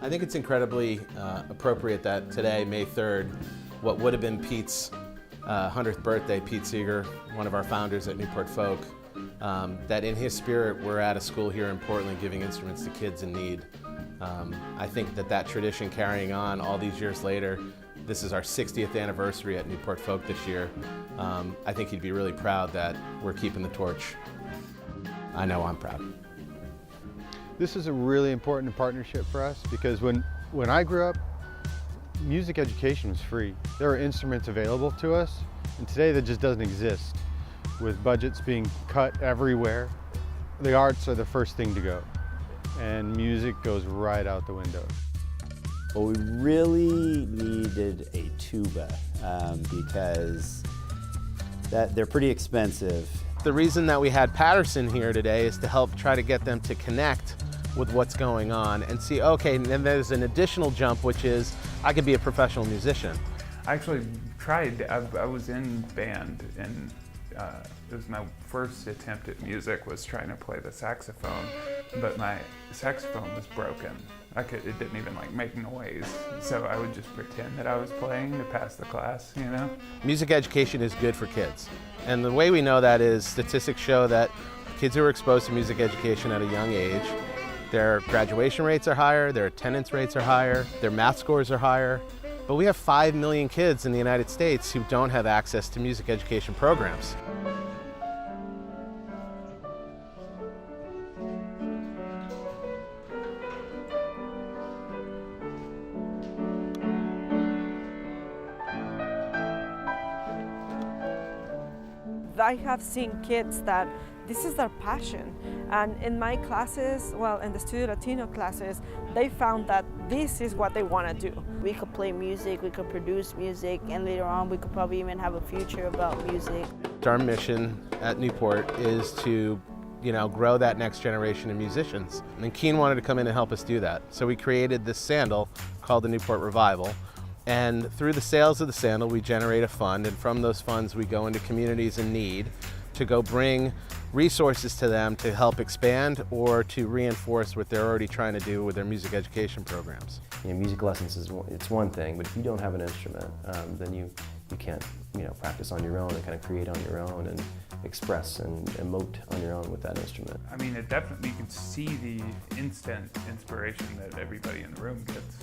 I think it's incredibly appropriate that today, May 3rd, what would have been Pete's 100th birthday, Pete Seeger, one of our founders at Newport Folk, that in his spirit we're at a school here in Portland giving instruments to kids in need. I think that tradition carrying on all these years later, this is our 60th anniversary at Newport Folk this year. I think he'd be really proud that we're keeping the torch. I know I'm proud. This is a really important partnership for us because when I grew up, music education was free. There were instruments available to us, and today that just doesn't exist. With budgets being cut everywhere, the arts are the first thing to go, and music goes right out the window. Well, we really needed a tuba because they're pretty expensive. The reason that we had Patterson here today is to help try to get them to connect with what's going on and see, okay, and then there's an additional jump, which is I could be a professional musician. I actually tried, I was in band, and it was my first attempt at music was trying to play the saxophone, but my saxophone was broken. It didn't even make noise, so I would just pretend that I was playing to pass the class, you know? Music education is good for kids, and the way we know that is statistics show that kids who are exposed to music education at a young age, their graduation rates are higher, their attendance rates are higher, their math scores are higher. But we have 5 million kids in the United States who don't have access to music education programs. I have seen kids that this is their passion, and in my classes, well, in the Studio Latino classes, they found that this is what they want to do. We could play music, we could produce music, and later on we could probably even have a future about music. Our mission at Newport is to, grow that next generation of musicians. And Keen wanted to come in and help us do that. So we created this sandal called the Newport Revival. And through the sales of the sandal, we generate a fund, and from those funds we go into communities in need to go bring resources to them to help expand or to reinforce what they're already trying to do with their music education programs. Music lessons it's one thing, but if you don't have an instrument, then you can't practice on your own and kind of create on your own and express and emote on your own with that instrument. I mean, it definitely, you can see the instant inspiration that everybody in the room gets,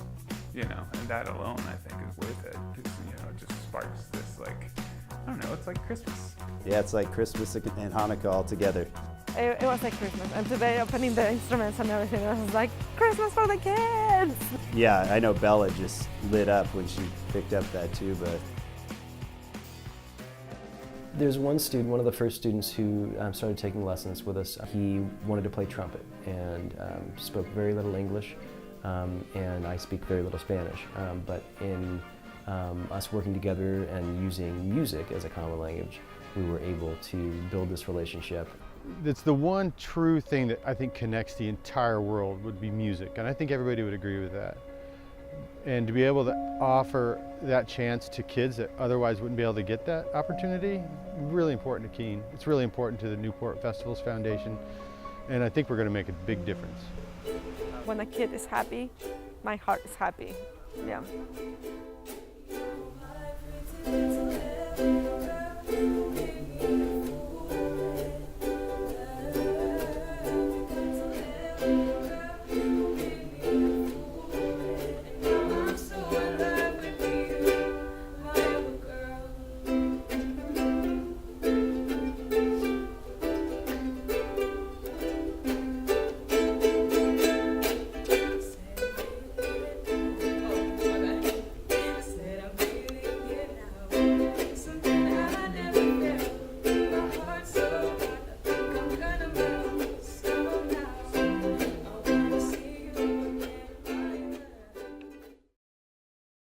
and that alone I think is worth it, because it just sparks this I don't know, it's like Christmas. Yeah, it's like Christmas and Hanukkah all together. It was like Christmas, and today opening the instruments and everything, I was like, Christmas for the kids! Yeah, I know Bella just lit up when she picked up that tuba. There's one student, one of the first students who started taking lessons with us. He wanted to play trumpet and spoke very little English, and I speak very little Spanish. But in us working together and using music as a common language, we were able to build this relationship. It's the one true thing that I think connects the entire world would be music, and I think everybody would agree with that. And to be able to offer that chance to kids that otherwise wouldn't be able to get that opportunity, really important to Keene. It's really important to the Newport Festivals Foundation, and I think we're going to make a big difference. When a kid is happy, my heart is happy. Yeah.